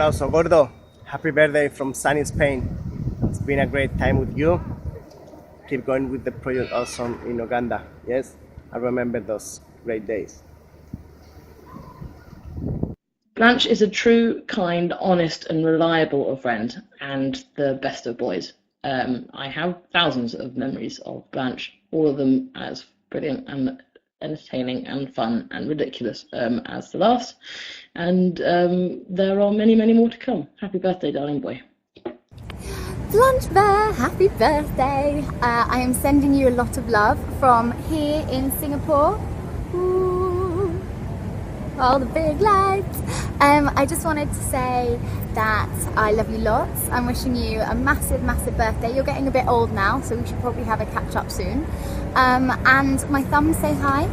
aplauso. Gordo, happy birthday from sunny Spain. It's been a great time with you. Keep going with the project awesome in Uganda. Yes, I remember those great days. Blanche is a true, kind, honest, and reliable friend, and the best of boys. I have thousands of memories of Blanche, all of them as brilliant and entertaining and fun and ridiculous as the last. And there are many, many more to come. Happy birthday, darling boy. Blanche Bear, happy birthday. I am sending you a lot of love from here in Singapore. Ooh, all the big lights. I just wanted to say that I love you lots. I'm wishing you a massive, massive birthday. You're getting a bit old now, so we should probably have a catch up soon. And my thumbs say hi.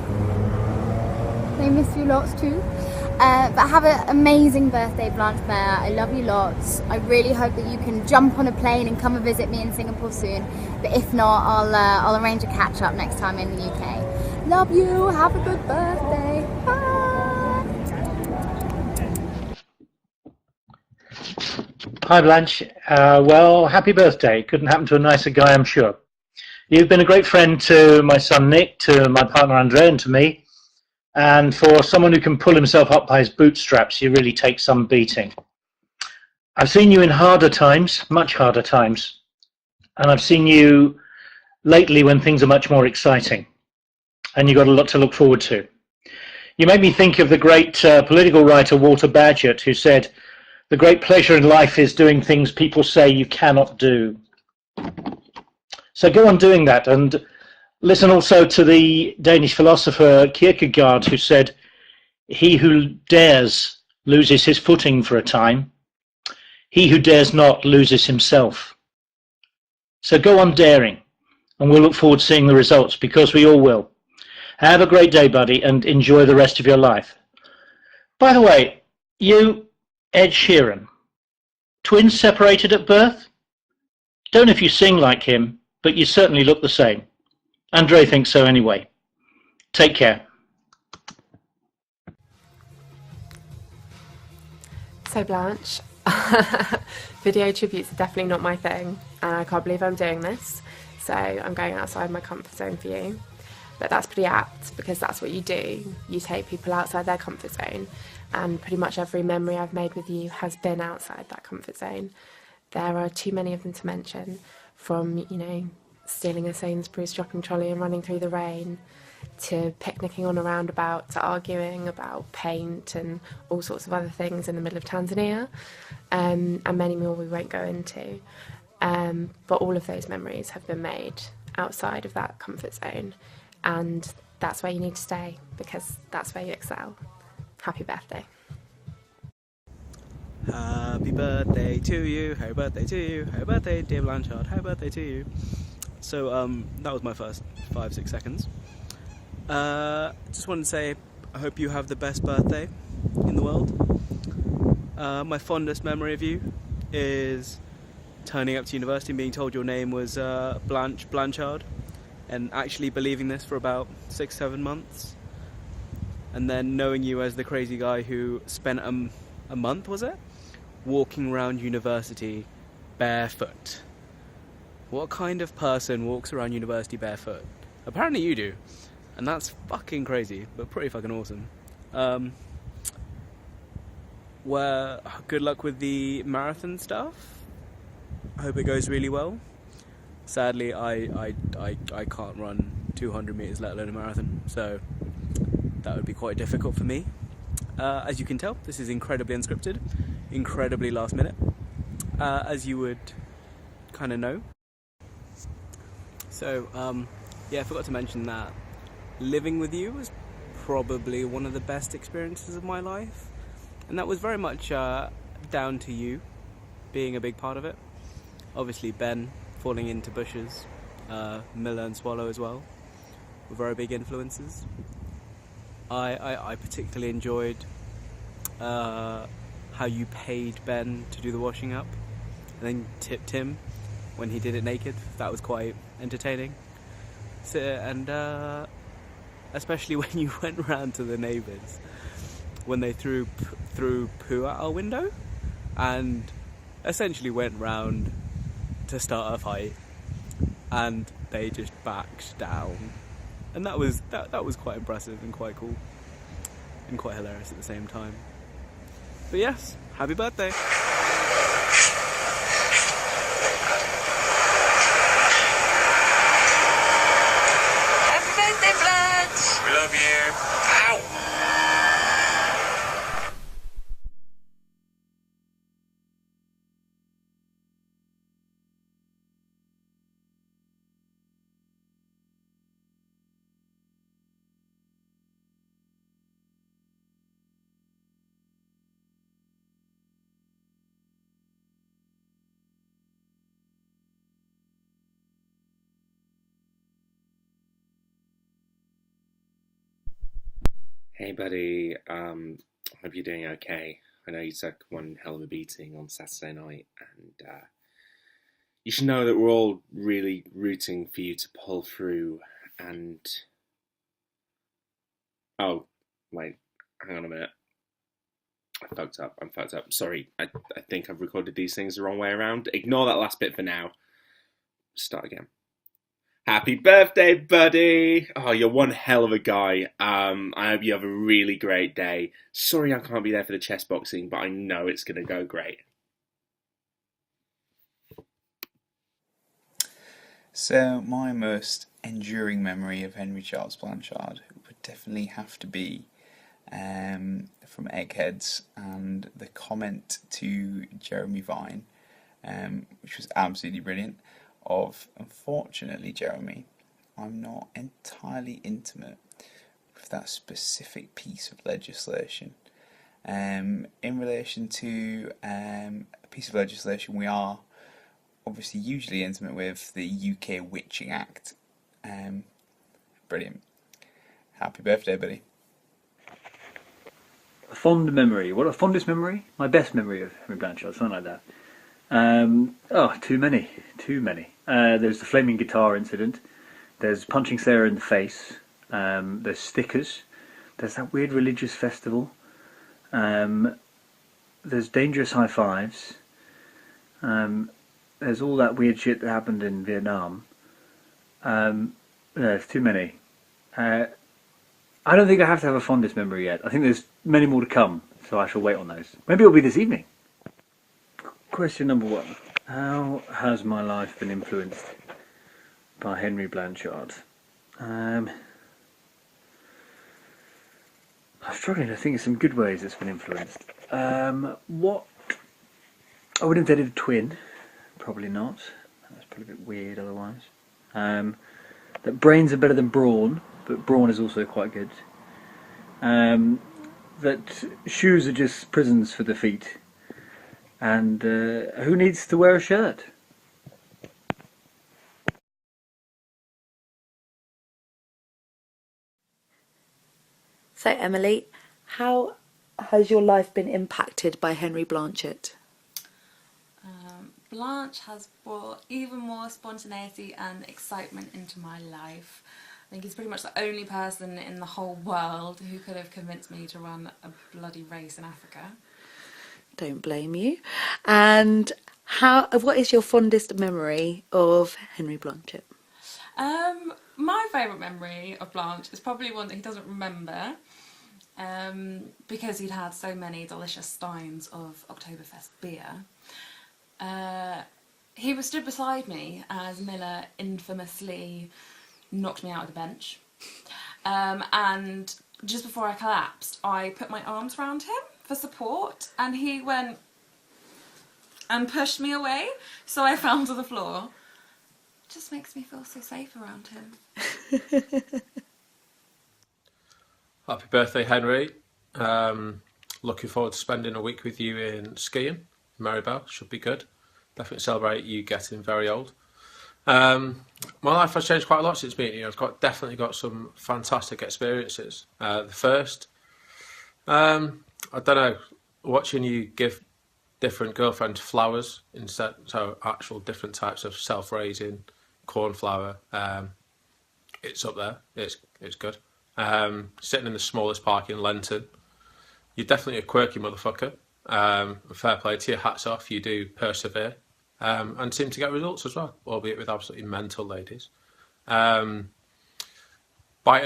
They miss you lots too. But have an amazing birthday, Blanche Bear. I love you lots. I really hope that you can jump on a plane and come and visit me in Singapore soon. But if not, I'll arrange a catch up next time in the UK. Love you. Have a good birthday. Bye. Hi Blanche, well, happy birthday. Couldn't happen to a nicer guy, I'm sure. You've been a great friend to my son Nick, to my partner Andre, and to me. And for someone who can pull himself up by his bootstraps, you really take some beating. I've seen you in harder times, much harder times. And I've seen you lately when things are much more exciting. And you've got a lot to look forward to. You make me think of the great political writer Walter Bagehot, who said, "The great pleasure in life is doing things people say you cannot do." So go on doing that, and listen also to the Danish philosopher Kierkegaard, who said, "He who dares loses his footing for a time. He who dares not loses himself." So go on daring, and we'll look forward to seeing the results, because we all will. Have a great day, buddy, and enjoy the rest of your life. By the way, you, Ed Sheeran, twins separated at birth? Don't know if you sing like him, but you certainly look the same. Andre thinks so anyway. Take care. So Blanche, video tributes are definitely not my thing, and I can't believe I'm doing this. So I'm going outside my comfort zone for you. But that's pretty apt, because that's what you do. You take people outside their comfort zone, and pretty much every memory I've made with you has been outside that comfort zone. There are too many of them to mention, from, you know, stealing a Sainsbury's shopping trolley and running through the rain, to picnicking on a roundabout, to arguing about paint and all sorts of other things in the middle of Tanzania, and many more we won't go into. But all of those memories have been made outside of that comfort zone, and that's where you need to stay, because that's where you excel. Happy birthday. Happy birthday to you, happy birthday to you, happy birthday dear Blanchard, happy birthday to you. So that was my first 5-6 seconds. Just wanted to say I hope you have the best birthday in the world. My fondest memory of you is turning up to university and being told your name was Blanchard, and actually believing this for about 6-7 months, and then knowing you as the crazy guy who spent a month, was it, walking around university barefoot. What kind of person walks around university barefoot? Apparently you do, and that's fucking crazy, but pretty fucking awesome. Well, good luck with the marathon stuff. I hope it goes really well. Sadly, I can't run 200 meters, let alone a marathon, so that would be quite difficult for me. As you can tell, this is incredibly unscripted, incredibly last minute, as you would kind of know. So, yeah, I forgot to mention that living with you was probably one of the best experiences of my life, and that was very much down to you being a big part of it. Obviously Ben falling into bushes, Miller and Swallow as well, were very big influences. I particularly enjoyed how you paid Ben to do the washing up and then tipped him when he did it naked. That was quite entertaining. So, and especially when you went round to the neighbours when they threw poo out our window. and essentially went round to start a fight, and they just backed down, and that was quite impressive and quite cool and quite hilarious at the same time. But yes, happy birthday. Happy birthday, Blanche! We love you. Ow! Hey buddy, hope you're doing okay. I know you took one hell of a beating on Saturday night, and you should know that we're all really rooting for you to pull through. And oh, wait, hang on a minute. I'm fucked up. Sorry, I think I've recorded these things the wrong way around. Ignore that last bit for now. Start again. Happy birthday, buddy! Oh, you're one hell of a guy. I hope you have a really great day. Sorry I can't be there for the chess boxing, but I know it's going to go great. So, my most enduring memory of Henry Charles Blanchard would definitely have to be from Eggheads and the comment to Jeremy Vine, which was absolutely brilliant. Unfortunately, Jeremy, I'm not entirely intimate with that specific piece of legislation. In relation to a piece of legislation we are obviously hugely intimate with, the UK Witching Act. Brilliant. Happy birthday, buddy. A fond memory. What a fondest memory? My best memory of Henry Blanchard, something like that. Too many. There's the flaming guitar incident. There's punching Sarah in the face. There's stickers. There's that weird religious festival. There's dangerous high fives. There's all that weird shit that happened in Vietnam. There's too many. I don't think I have to have a fondest memory yet. I think there's many more to come, so I shall wait on those. Maybe it'll be this evening. Question number 1. How has my life been influenced by Henry Blanchard? I'm struggling to think of some good ways it's been influenced. What? I would have dated a twin. Probably not. That's probably a bit weird otherwise. That brains are better than brawn, but brawn is also quite good. That shoes are just prisons for the feet. And who needs to wear a shirt? So, Emily, how has your life been impacted by Henry Blanchard? Blanche has brought even more spontaneity and excitement into my life. I think he's pretty much the only person in the whole world who could have convinced me to run a bloody race in Africa. Don't blame you. And what is your fondest memory of Henry Blanchard? My favourite memory of Blanche is probably one that he doesn't remember, because he'd had so many delicious steins of Oktoberfest beer. He was stood beside me as Miller infamously knocked me out of the bench. And just before I collapsed, I put my arms around him for support, and he went and pushed me away, so I fell to the floor. It just makes me feel so safe around him. Happy birthday, Henry. Looking forward to spending a week with you in skiing. Maribel should be good. Definitely celebrate you getting very old. My life has changed quite a lot since meeting you. I've definitely got some fantastic experiences. The first, I don't know, watching you give different girlfriends flowers instead, so actual different types of self-raising cornflower. It's up there. It's good. Sitting in the smallest park in Lenton. You're definitely a quirky motherfucker. Fair play to you, hats off, you do persevere and seem to get results as well, albeit with absolutely mental ladies. Biting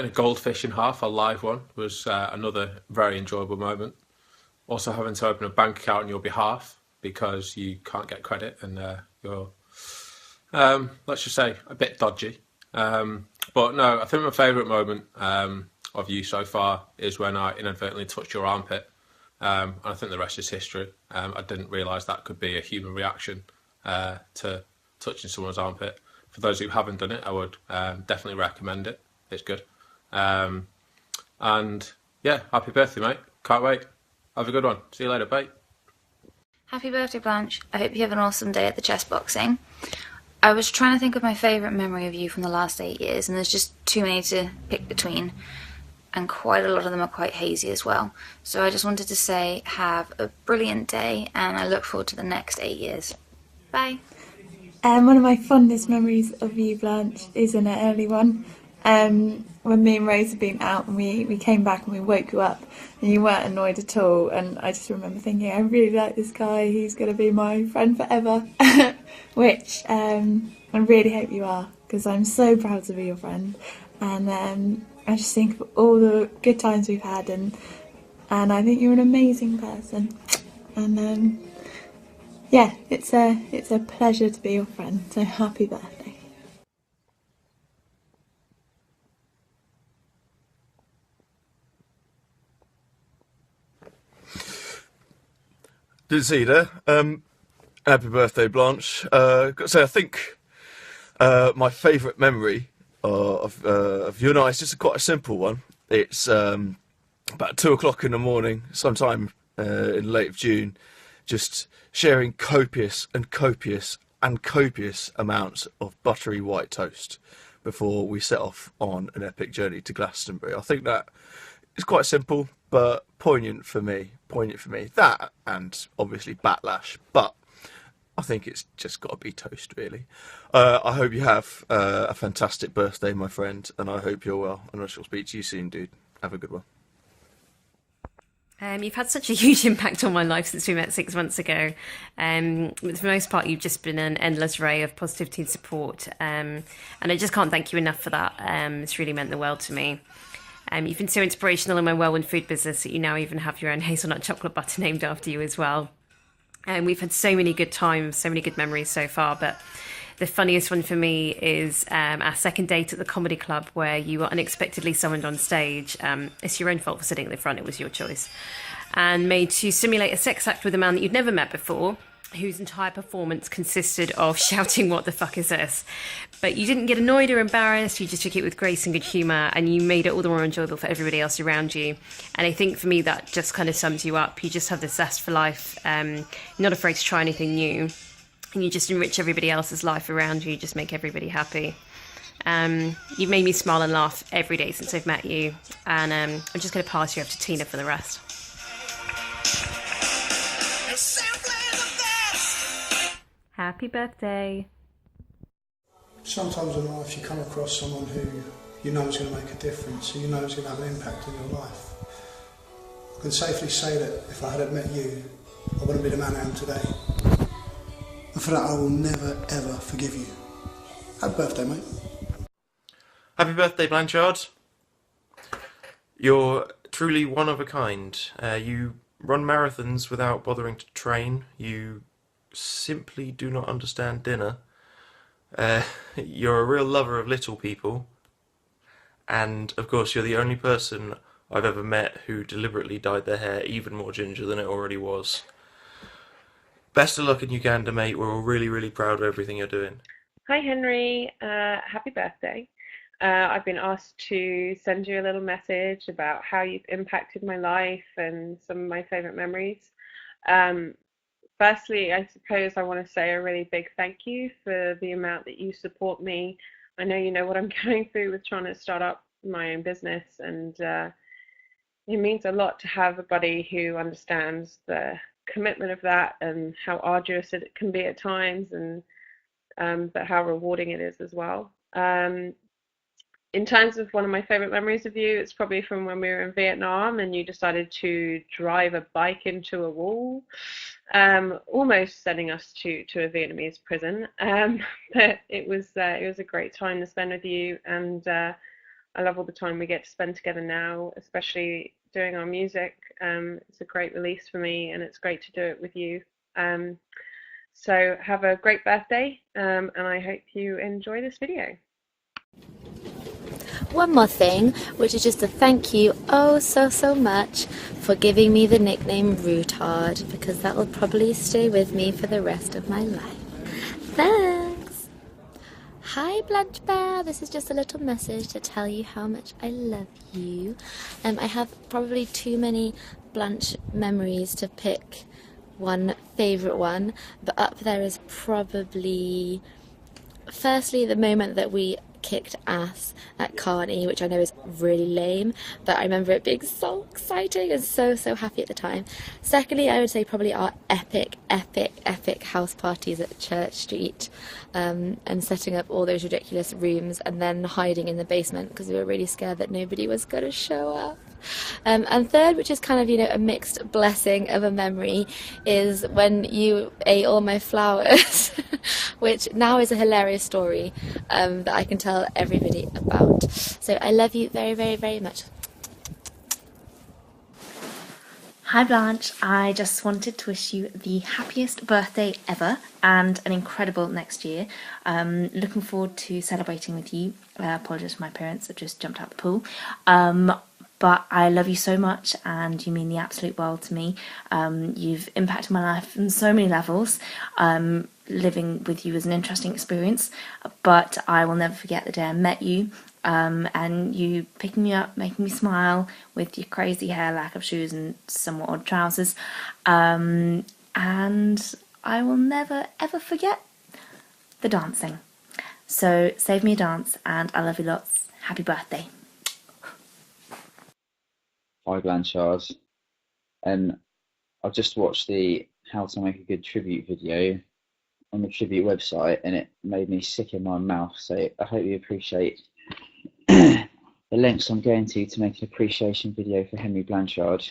a goldfish in half, a live one, was another very enjoyable moment. Also having to open a bank account on your behalf because you can't get credit and you're, let's just say, a bit dodgy. But no, I think my favourite moment of you so far is when I inadvertently touched your armpit. And I think the rest is history. I didn't realise that could be a human reaction to touching someone's armpit. For those who haven't done it, I would definitely recommend it. It's good. And yeah, happy birthday, mate. Can't wait. Have a good one. See you later. Bye. Happy birthday, Blanche. I hope you have an awesome day at the chess boxing. I was trying to think of my favourite memory of you from the last 8 years, and there's just too many to pick between. And quite a lot of them are quite hazy as well. So I just wanted to say have a brilliant day, and I look forward to the next 8 years. Bye. One of my fondest memories of you, Blanche, is an early one. When me and Rose had been out and we came back and we woke you up and you weren't annoyed at all, and I just remember thinking, I really like this guy, he's going to be my friend forever. Which I really hope you are, because I'm so proud to be your friend. And I just think of all the good times we've had, and I think you're an amazing person. And yeah, it's a pleasure to be your friend. So happy birthday. Didn't see you there. Happy birthday, Blanche. Got to say, I think my favourite memory of you and I is just quite a simple one. It's about 2 o'clock in the morning, sometime in late June, just sharing copious amounts of buttery white toast before we set off on an epic journey to Glastonbury. I think that is quite simple, but poignant for me. That, and obviously Batlash, but I think it's just got to be toast, really. I hope you have a fantastic birthday, my friend, and I hope you're well, and I shall speak to you soon, dude. Have a good one. You've had such a huge impact on my life since we met 6 months ago. But for the most part, you've just been an endless ray of positivity and support. And I just can't thank you enough for that. It's really meant the world to me. You've been so inspirational in my whirlwind food business that you now even have your own hazelnut chocolate butter named after you as well. We've had so many good times, so many good memories so far, but the funniest one for me is our second date at the comedy club, where you were unexpectedly summoned on stage. It's your own fault for sitting at the front, it was your choice. And made to simulate a sex act with a man that you'd never met before, whose entire performance consisted of shouting, "What the fuck is this?" But you didn't get annoyed or embarrassed, you just took it with grace and good humour, and you made it all the more enjoyable for everybody else around you. And I think for me that just kind of sums you up. You just have this zest for life, not afraid to try anything new, and you just enrich everybody else's life around you, just make everybody happy. You've made me smile and laugh every day since I've met you, and I'm just going to pass you over to Tina for the rest. Happy birthday. Sometimes in life you come across someone who you know is going to make a difference, who you know is going to have an impact on your life. I can safely say that if I hadn't met you, I wouldn't be the man I am today. And for that I will never ever forgive you. Happy birthday, mate. Happy birthday, Blanchard. You're truly one of a kind. You run marathons without bothering to train. You simply do not understand dinner. You're a real lover of little people, and of course you're the only person I've ever met who deliberately dyed their hair even more ginger than it already was. Best of luck in Uganda, mate. We're all really proud of everything you're doing. Hi Henry, happy birthday. I've been asked to send you a little message about how you've impacted my life and some of my favourite memories. Firstly, I suppose I want to say a really big thank you for the amount that you support me. I know you know what I'm going through with trying to start up my own business, and it means a lot to have a buddy who understands the commitment of that and how arduous it can be at times, and but how rewarding it is as well. In terms of one of my favorite memories of you, it's probably from when we were in Vietnam and you decided to drive a bike into a wall, almost sending us to a Vietnamese prison. But it was a great time to spend with you, and I love all the time we get to spend together now, especially doing our music. It's a great release for me, and it's great to do it with you. So have a great birthday, and I hope you enjoy this video. One more thing, which is just to thank you so much for giving me the nickname Rootard, because that will probably stay with me for the rest of my life. Thanks! Hi Blanche Bear, this is just a little message to tell you how much I love you. I have probably too many Blanche memories to pick one favourite one, but up there is probably, firstly, the moment that we kicked ass at Carney, which I know is really lame, but I remember it being so exciting and so happy at the time. Secondly, I would say probably our epic house parties at Church Street, and setting up all those ridiculous rooms and then hiding in the basement because we were really scared that nobody was going to show up. And third, which is kind of, a mixed blessing of a memory, is when you ate all my flowers, which now is a hilarious story that I can tell everybody about. So I love you very much. Hi Blanche, I just wanted to wish you the happiest birthday ever and an incredible next year. Looking forward to celebrating with you. Apologies for my parents, I just jumped out the pool. But I love you so much and you mean the absolute world to me. You've impacted my life on so many levels. Living with you was an interesting experience, but I will never forget the day I met you, and you picking me up, making me smile with your crazy hair, lack of shoes and somewhat odd trousers. And I will never ever forget the dancing. So save me a dance and I love you lots. Happy birthday. Hi Blanchard, I've just watched the How to Make a Good Tribute video on the Tribute website and it made me sick in my mouth, so I hope you appreciate the lengths I'm going to make an appreciation video for Henry Blanchard.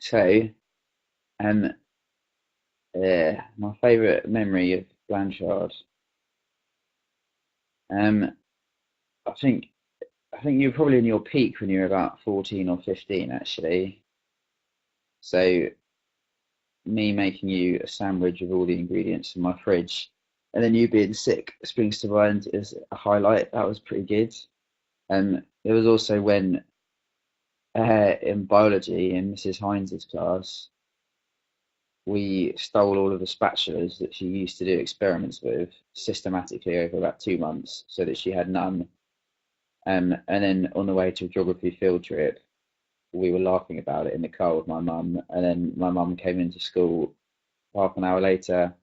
So, my favourite memory of Blanchard, I think you were probably in your peak when you were about 14 or 15 actually. So me making you a sandwich with all the ingredients in my fridge and then you being sick springs to mind as a highlight. That was pretty good. There was also when in biology in Mrs. Hines's class we stole all of the spatulas that she used to do experiments with systematically over about 2 months so that she had none. And then on the way to a geography field trip, we were laughing about it in the car with my mum. And then my mum came into school half an hour later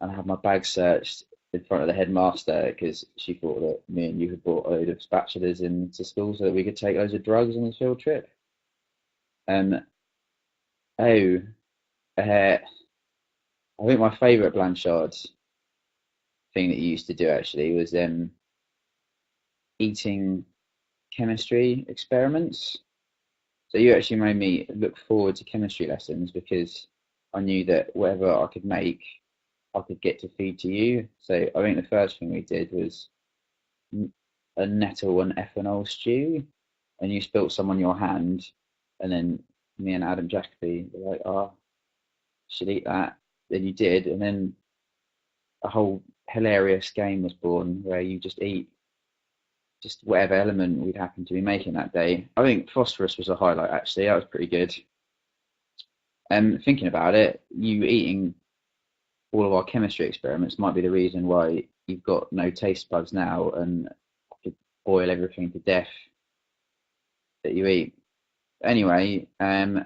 and had my bag searched in front of the headmaster because she thought that me and you had brought a load of spatulas into school so that we could take loads of drugs on the field trip. I think my favourite Blanchard thing that you used to do actually was eating chemistry experiments. So you actually made me look forward to chemistry lessons because I knew that whatever I could make, I could get to feed to you. So I think the first thing we did was a nettle and ethanol stew, and you spilt some on your hand, and then me and Adam Jacoby were like, "Oh, should eat that." Then you did, and then a whole hilarious game was born where you just eat just whatever element we'd happen to be making that day. I think phosphorus was a highlight actually. That was pretty good. Thinking about it, you eating all of our chemistry experiments might be the reason why you've got no taste buds now and could boil everything to death that you eat. Anyway, how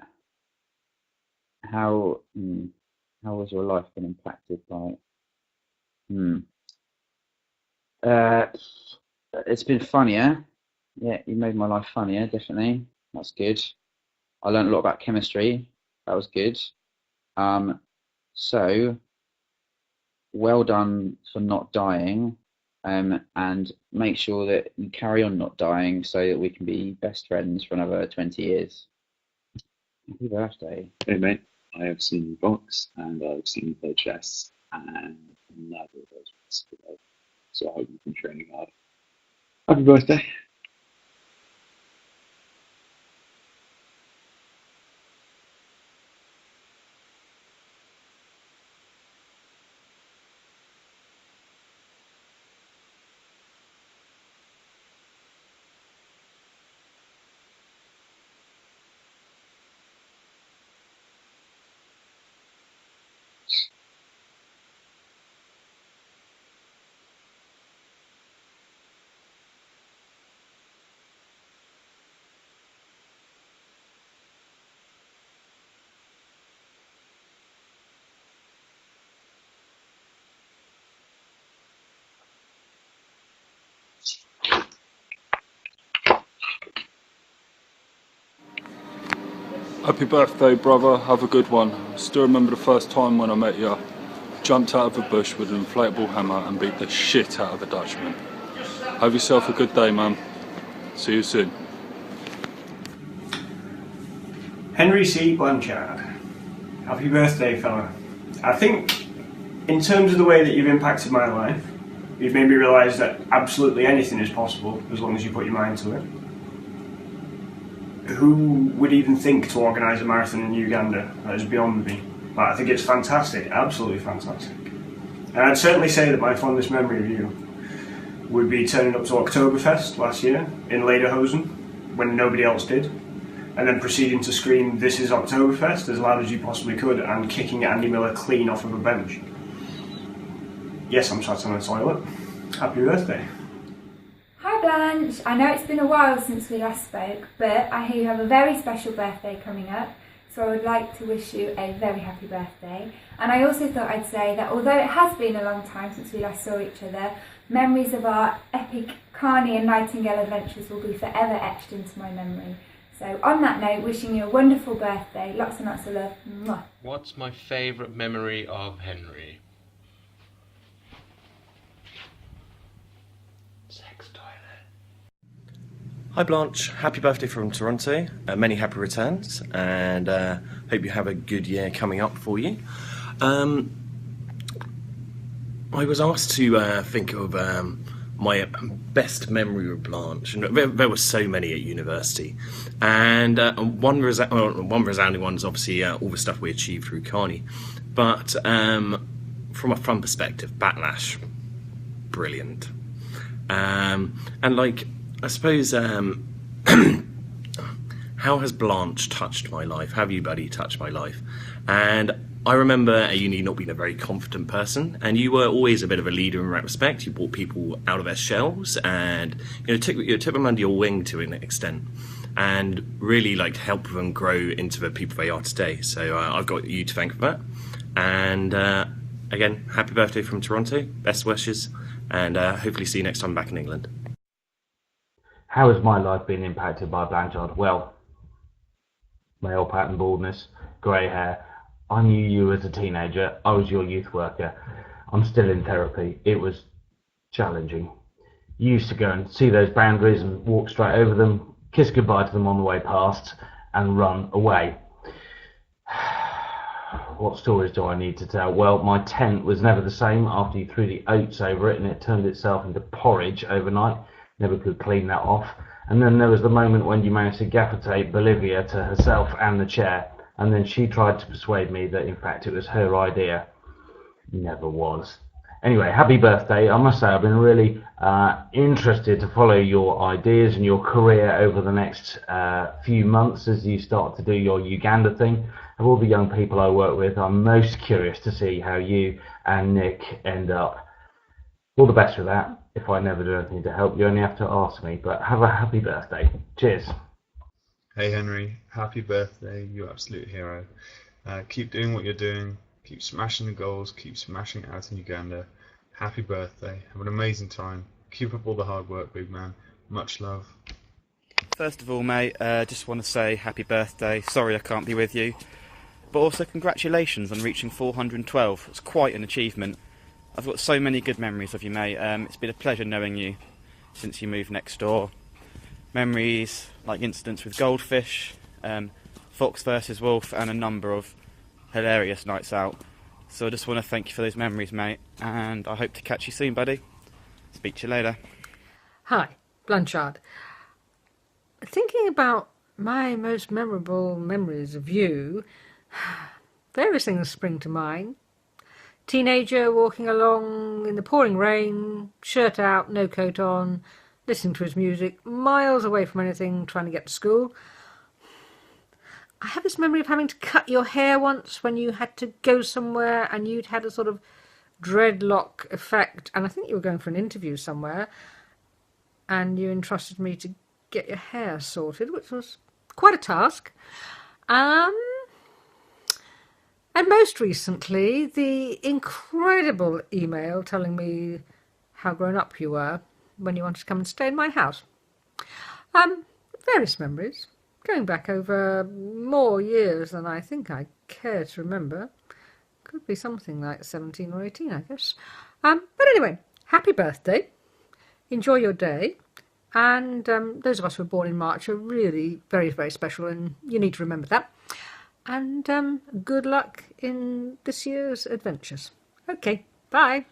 has your life been impacted by it's been funnier. Yeah, you made my life funnier, definitely. That's good. I learned a lot about chemistry. That was good. So well done for not dying and make sure that you carry on not dying so that we can be best friends for another 20 years. Happy birthday. Hey mate, I have seen you box and I've seen you play chess, and neither of those ones today. So I hope you've been training hard. Happy birthday. Happy birthday, brother. Have a good one. Still remember the first time when I met you. Jumped out of a bush with an inflatable hammer and beat the shit out of a Dutchman. Have yourself a good day, man. See you soon. Henry C. Blanchard. Happy birthday, fella. I think, in terms of the way that you've impacted my life, you've made me realise that absolutely anything is possible as long as you put your mind to it. Who would even think to organise a marathon in Uganda? That is beyond me. But I think it's fantastic, absolutely fantastic. And I'd certainly say that my fondest memory of you would be turning up to Oktoberfest last year in Lederhosen when nobody else did, and then proceeding to scream "This is Oktoberfest" as loud as you possibly could and kicking Andy Miller clean off of a bench. Yes, I'm sat on a toilet. Happy birthday. Hi Blanche, I know it's been a while since we last spoke, but I hear you have a very special birthday coming up, so I would like to wish you a very happy birthday. And I also thought I'd say that although it has been a long time since we last saw each other, memories of our epic Carney and Nightingale adventures will be forever etched into my memory. So on that note, wishing you a wonderful birthday, lots and lots of love. Mwah. What's my favourite memory of Henry? Hi Blanche, happy birthday from Toronto, many happy returns, and hope you have a good year coming up for you. I was asked to think of my best memory of Blanche, and there were so many at university, and one resounding one is obviously all the stuff we achieved through Carney, but from a fun perspective, Backlash, brilliant, and like, I suppose, how has Blanche touched my life? How have you, buddy, touched my life? And I remember at uni not being a very confident person, and you were always a bit of a leader in that respect. You brought people out of their shells, and took them under your wing to an extent, and really like helped them grow into the people they are today. So I've got you to thank for that. And again, happy birthday from Toronto. Best wishes, and hopefully see you next time back in England. How has my life been impacted by Blanchard? Well, male pattern baldness, grey hair. I knew you as a teenager. I was your youth worker. I'm still in therapy. It was challenging. You used to go and see those boundaries and walk straight over them, kiss goodbye to them on the way past, and run away. What stories do I need to tell? Well, my tent was never the same after you threw the oats over it and it turned itself into porridge overnight. Never could clean that off. And then there was the moment when you managed to gaffer tape Bolivia to herself and the chair, and then she tried to persuade me that in fact it was her idea. Never was. Anyway, happy birthday. I must say I've been really interested to follow your ideas and your career over the next few months as you start to do your Uganda thing. Of all the young people I work with, I'm most curious to see how you and Nick end up. All the best with that. If I never do anything to help, you only have to ask me, but have a happy birthday. Cheers. Hey Henry, happy birthday, you absolute hero. Keep doing what you're doing, keep smashing the goals, keep smashing it out in Uganda. Happy birthday, have an amazing time. Keep up all the hard work, big man. Much love. First of all, mate, just want to say happy birthday. Sorry I can't be with you. But also congratulations on reaching 412. It's quite an achievement. I've got so many good memories of you, mate. It's been a pleasure knowing you since you moved next door. Memories like incidents with Goldfish, Fox versus Wolf, and a number of hilarious nights out. So I just want to thank you for those memories, mate, and I hope to catch you soon, buddy. Speak to you later. Hi, Blanchard. Thinking about my most memorable memories of you, various things spring to mind. Teenager walking along in the pouring rain, shirt out, no coat on, listening to his music, miles away from anything, trying to get to school. I have this memory of having to cut your hair once when you had to go somewhere and you'd had a sort of dreadlock effect, and I think you were going for an interview somewhere, and you entrusted me to get your hair sorted, which was quite a task. And most recently, the incredible email telling me how grown up you were when you wanted to come and stay in my house. Various memories, going back over more years than I think I care to remember. Could be something like 17 or 18, I guess. But anyway, happy birthday. Enjoy your day. And those of us who were born in March are really very, very special, and you need to remember that. And good luck in this year's adventures. Okay, bye.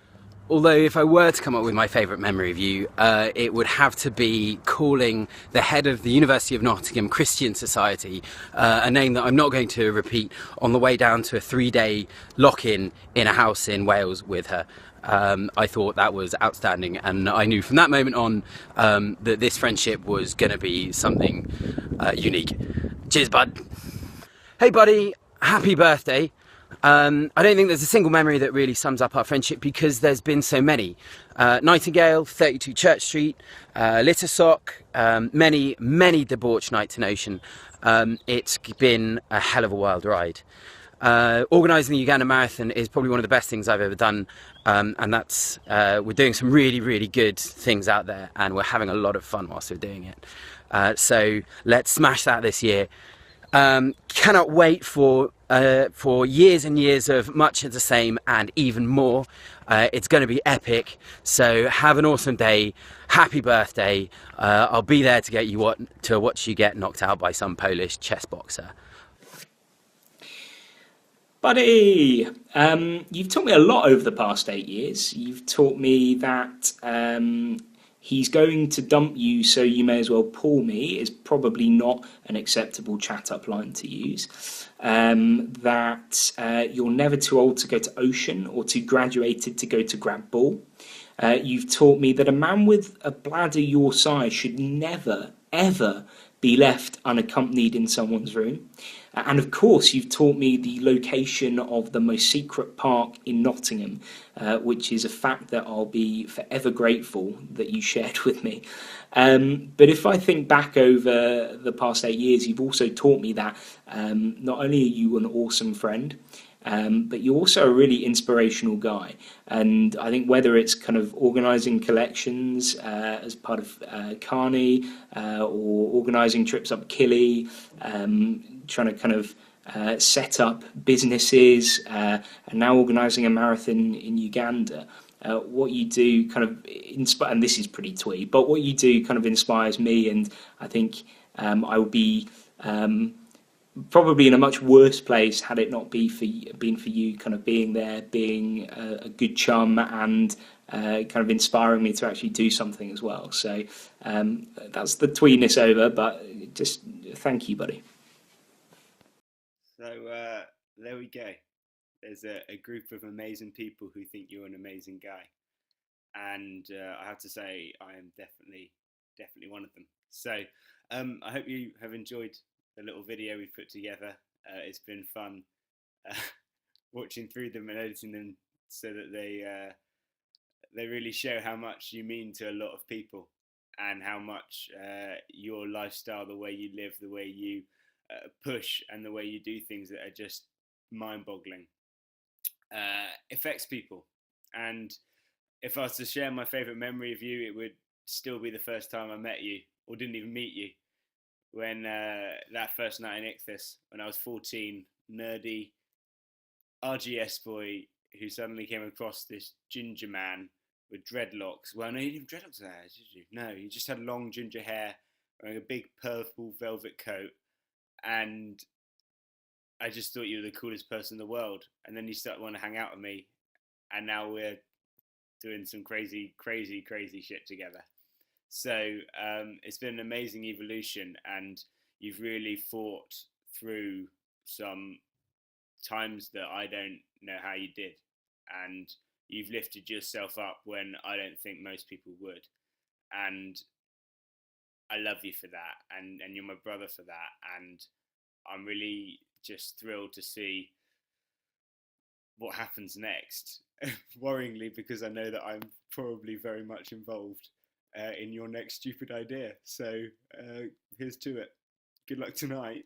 Although if I were to come up with my favourite memory of you, it would have to be calling the head of the University of Nottingham Christian Society, a name that I'm not going to repeat, on the way down to a 3-day lock-in in a house in Wales with her. I thought that was outstanding, and I knew from that moment on that this friendship was going to be something unique. Cheers, bud. Hey, buddy, happy birthday. I don't think there's a single memory that really sums up our friendship because there's been so many. Nightingale, 32 Church Street, Litter Sock, many, many debauched nights in Ocean. It's been a hell of a wild ride. Organising the Uganda Marathon is probably one of the best things I've ever done, and that's we're doing some really, really good things out there, and we're having a lot of fun whilst we're doing it. So let's smash that this year. Cannot wait for years and years of much of the same and even more. It's going to be epic, so have an awesome day. Happy birthday. I'll be there to get you to watch you get knocked out by some Polish chess boxer. Buddy, you've taught me a lot over the past 8 years. You've taught me that he's going to dump you, so you may as well pull me is probably not an acceptable chat-up line to use. That you're never too old to go to Ocean or too graduated to go to grad ball. You've taught me that a man with a bladder your size should never, ever be left unaccompanied in someone's room. And of course, you've taught me the location of the most secret park in Nottingham, which is a fact that I'll be forever grateful that you shared with me. But if I think back over the past 8 years, you've also taught me that not only are you an awesome friend, but you're also a really inspirational guy. And I think whether it's kind of organising collections as part of Carney or organising trips up Killy, trying to kind of set up businesses, and now organising a marathon in Uganda, what you do kind of inspire, and this is pretty twee, but what you do kind of inspires me, and I think I would be probably in a much worse place had it not been for you kind of being there, being a good chum, and kind of inspiring me to actually do something as well. So that's the tweeness over, but just thank you, buddy. So there we go. There's a group of amazing people who think you're an amazing guy, and I have to say I am definitely one of them. So I hope you have enjoyed the little video we put together. It's been fun watching through them and editing them so that they really show how much you mean to a lot of people, and how much your lifestyle, the way you live, the way you push, and the way you do things that are just mind-boggling affects people. And if I was to share my favourite memory of you, it would still be the first time I met you, or didn't even meet you, when that first night in Ichthus, when I was 14, nerdy RGS boy who suddenly came across this ginger man with dreadlocks. Well, no, he didn't have dreadlocks there, did you? No, he just had long ginger hair, wearing a big purple velvet coat, and I just thought you were the coolest person in the world. And then you started wanting to hang out with me, and now we're doing some crazy shit together. So it's been an amazing evolution, and you've really fought through some times that I don't know how you did, and you've lifted yourself up when I don't think most people would, and I love you for that, and you're my brother for that, and I'm really just thrilled to see what happens next. Worryingly, because I know that I'm probably very much involved in your next stupid idea. So here's to it. Good luck tonight.